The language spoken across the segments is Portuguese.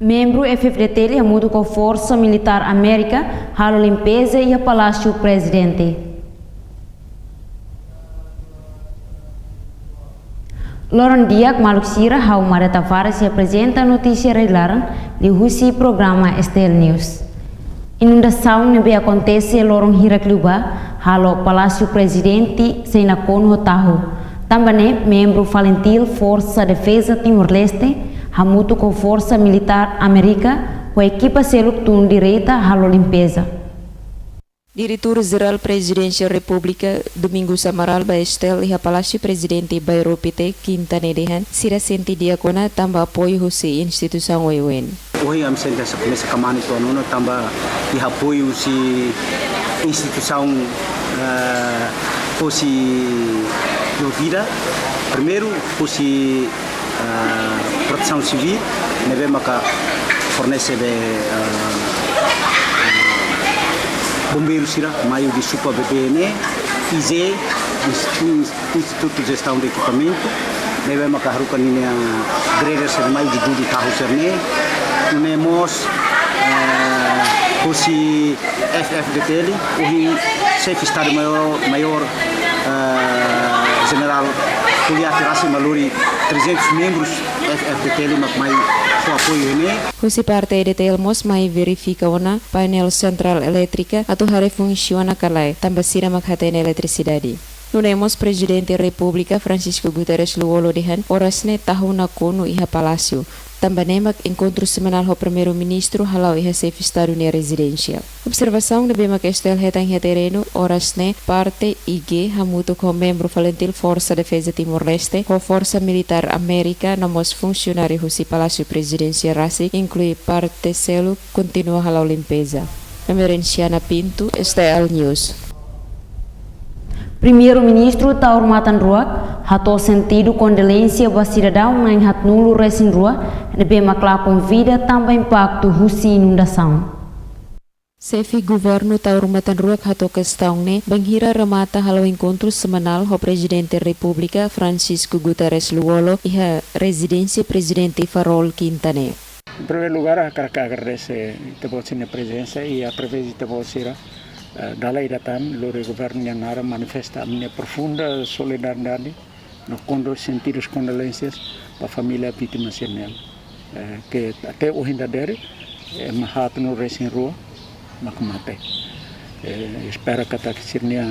Membro FFDT muda com a Força Militar América, halo limpeza e a Palácio Presidente. Loren Diak Maluksira, Hau Mara Tavares se apresenta a notícia regularam de Russi programa Estel News. Inundação nebe acontece em Loren Hirakluba, halo Palácio Presidente, sem na Conho Tahu. Também membro falentil Força Defesa Timor-Leste, hamuto com Força Militar América, com a equipa selutun direita halo limpeza. Diretor-Geral Presidência República Domingos Amaral Baestel e a Palácio Presidente Bairopite Quintana Dehan sira senti diakona tambah apoio husi instituição UN. Hoje am sente essa começa kamani to nono tambah e apoio si instituição husi do vida. Primeiro husi proteção civil, neve maka fornece bombeiros sira, maio de supa BBN, IZ, Instituto de Gestão de Equipamento, neve maka harukan ini grader ser maio de dudi tahu serne, nemos husi FFDT, uhi chefe Estado Maior General Julia Terassi Maluri 300 membros FFDT mak mai seu apoio ini. Husi partai de Telmos mai verifica ona painel central elétrica atau hari funciona kalai tambah sira mak hatene eletricidade. Nunemos Presidente República Francisco Guterres Luolo dehan orasne tahu na kono iha palácio. Também nemak encontro semanal ho primeiro-ministro halau iha chefe Estado na residência. Observação de bemak estel hetang terreno orasne parte IG hamuto com membro falentil Força Defesa Timor-Leste com Força Militar América nomos funcionário husi Palácio Presidência Rasi inclui parte selo continua halau limpeza. Emerenciana Pinto, STL News. Primeiro-ministro Taur Matan Ruak, hato sentido condolência ba cidadão em hat nulo resin rua, nebe makla convida também impacto husi inundação. Chefe Governo Taur Matan Ruak hato questão ne banghira remata halo encontro semanal ho Presidente República Francisco Guterres Luolo e a residência Presidente Farol Quintana. Em primeiro lugar, agradecer a presença e a presença de dalai datang lori governo yang ara manifesta a minha profunda solidariedade no sentidos condolências para a família vítima senel que até o ainda dere mahat no resin rua makumate espero que tak sirnia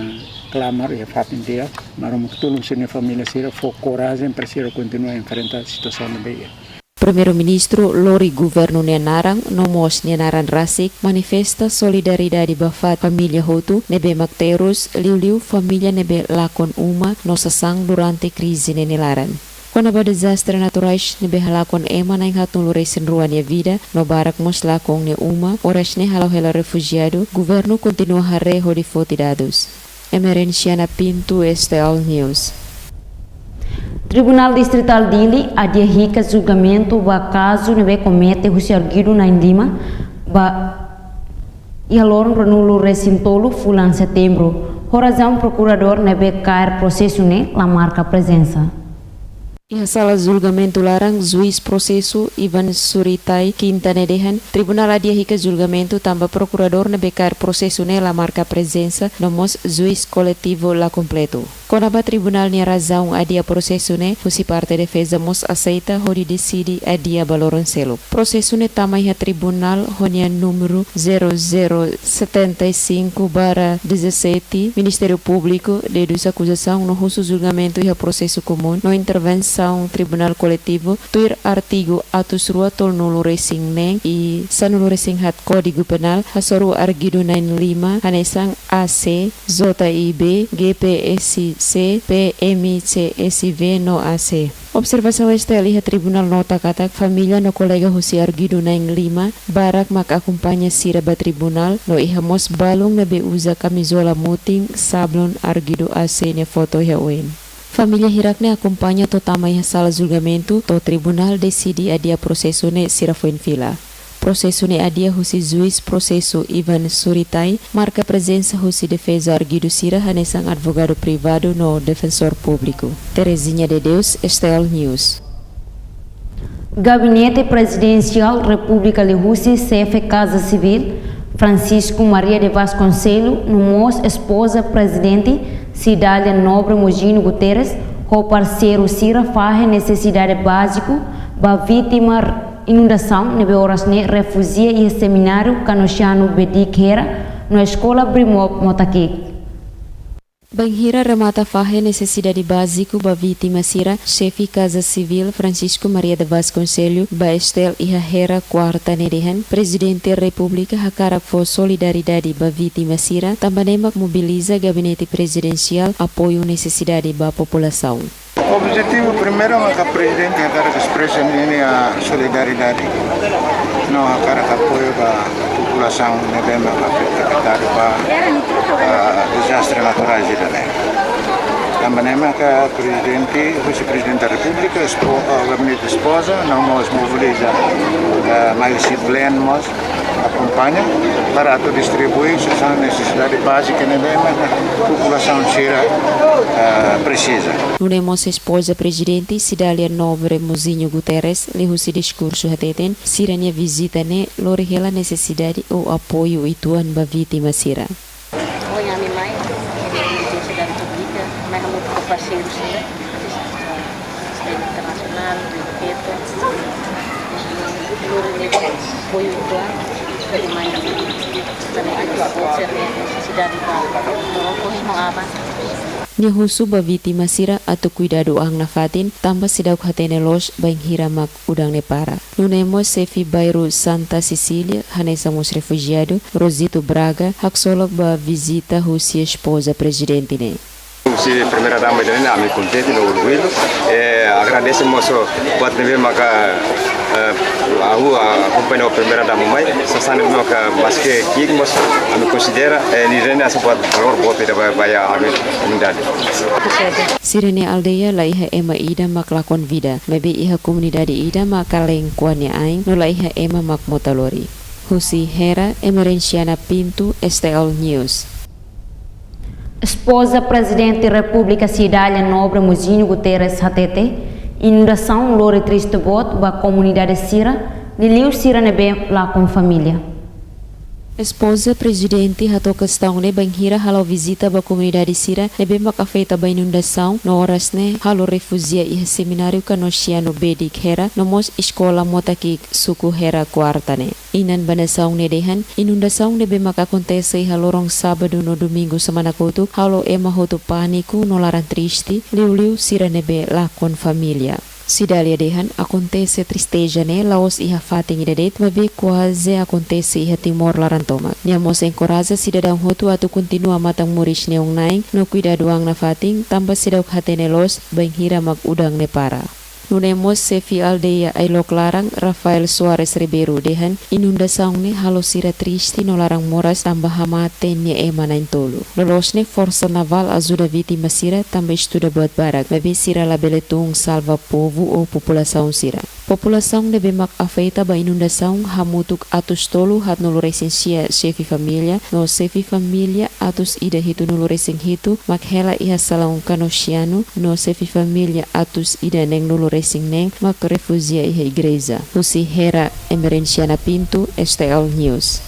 clamar e fatin dia mas o tulung sirnia família sira for coragem para sira continuar a enfrentar a situação na beia. Primeiro-Ministro Lori Governo Nianarang nomos Nianarang Rasik manifesta solidariedade bafat família Hutu nebe makterus liu família nebe lakon uma nossa sang durante crise nenilaran. Quando há desastre naturais nebe halakon ema na hatun luresin ruania vida no barak mos lakon ne uma oras ne halau hela refugiado governo continua harreho de fotidados. Emerenciana Pinto, STL News. Tribunal Distrital Dili adia rica julgamento ba caso nebe comete husi arguido na Lima ba ialon renulo recintolo fulan setembro. Horazão procurador nebe cair processo ne la marca presença. E a sala julgamento larang juiz processo Ivan Suritai Quintana Dehan tribunal adia rica julgamento tambah procurador nebe cair processo ne la marca presença nomos juiz coletivo la completo. Konaba tribunal ni razão adia processo ne husi parte defesa mos aceita hori decidi adia baloron selo. Processo ne tamai ha tribunal honia número 0075/17 Ministério Público deduz acusação no husu julgamento e processo comum no intervenção tribunal coletivo tuir artigo atus rua tol nulo racing neng e sanulu racing hat Código Penal hasoru argido 95 hanesang AC ZIB GPSC PMCSV no AC. Observação esta ali a tribunal nota katak família no colega husi argido 95 barak mak acompanha sira ba tribunal no ihamos balong na be usa camisola muting sablon argido AC ne foto ya uen. Família hirak ne acompanha to tamai sala julgamento to tribunal decidi adia processo ne sira foi fila. Processo ne adia husi juiz processo Ivan Suritai marca presença husi defesa arguido sira hanesang advogado privado no defensor público. Terezinha de Deus, STL News. Gabinete Presidencial República de Rússia, chefe Casa Civil, Francisco Maria de Vasconcelos, nomou esposa presidente Cidália Nobre Mugino Guterres, o parceiro Cira faz necessidade básica para vítima inundação, nebe horas ne refugia e seminário Canoxiano Bediqueira, na escola Brimop Motakik. Banghira remata fahe necessidade básico ba vítima sira, chefe Casa Civil Francisco Maria de Vasconcelos, ba estel iha hera quarta nerehan, Presidente República hakara fo solidariedade ba vítima sira, tambanemak mobiliza gabinete presidencial apoio necessidade ba população. O objetivo primeiro é que o presidente hakara expressa a solidariedade, não hakara apoio ba população nebema afetado ba desastre naturais de Dalé. Também que o presidente, o vice-presidente da República, o gabinete esposa, não nos mobiliza mais plenos, acompanha para distribuir essa necessidade básica que a população sira precisa. Nunemos esposa presidente Cidália Nobre Mugino Guterres lehu si discurso hateten siranya visita ne lorihela necessidade ou apoio ituan ba vítima sira. Olha, minha mãe, presidente da República, mas é muito parceiro, sim, sistema internacional, respeito, apoio ituan, dari mãe, também a necessidade para o mengapa. Ni husu ba vítima sira atau cuidado ang nafatin tambah sidaw hatene los bang hiramak udang nepara. Nunemos sefi bairro Santa Cecília, hanesamos refugiado, Rosito Braga, haksolog ba visita husi esposa presidente ne. Se primeira dama dele, me contente no orgulho, agradecemos buat neve maka aku acompanhou a primeira dama mãe, sasana meu que mas que mas me considera nirena sebuah valor buat tidak bayar a comunidade. Sirene aldeia la iha ema ida mak lakon vida, mebe iha comunidade ida mak kaleng kuane aing, no la iha ema mak motalori. Husi Hera Emerenciana Pinto, STL News. Esposa Presidente República Cidália Nobre Mugino Guterres hatete, inundação lore triste bot ba comunidade sira, niliu sira nebe lá com família. Esposa presidente hato questão ne banghira halo visita ba comunidade sira nebe makafeita ba inundação no horas ne halo refugia iha seminário Canoxiano Bediqueira no mos escola Motakik suku Hera quarta ne. Inan banasaung ne dehan inundação nebe makakontese iha lorong sábado no domingo semana kutu halo ema hoto paniku no laran triste liu sira nebe lakon família. Cidália dehan acontece tristeza ne laos iha fating idedet mabe quase acontece iha timor larantomak. Niamos encoraja cidadão hotu atu continua matang muris neong naing no cuidado ang na fating tambah sidaw hatene los banghira mag udang ne para. Nunemos sefi aldeia Ailok Larang Rafael Suarez Ribeiro dehan inundação ne halo sira triste no larang moras tambah hamate ne ema nain tolu. Lolos ne força naval ajuda vítima sira tambah estuda buat barak mabe sira labeletung salva povo ou população sira. População nebe mak afeita ba inundação hamutuk atus tolu hat nulu resensia sefi familia no sefi familia atus ida hitu nulu reseng hitu mak hela iha salaung Canoxiano no sefi familia atus ida neng nulu resing neng mak refugia iha igreja. Husi Hera Emerenciana Pinto, STL News.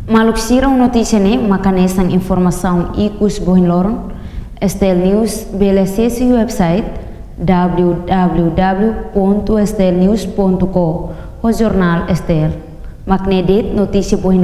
Maluk sira notícia ne makanesang informação ikus bohin lorong, STL News belese si website www.stlnews.co o jornal STL. Maknedit notícia bohin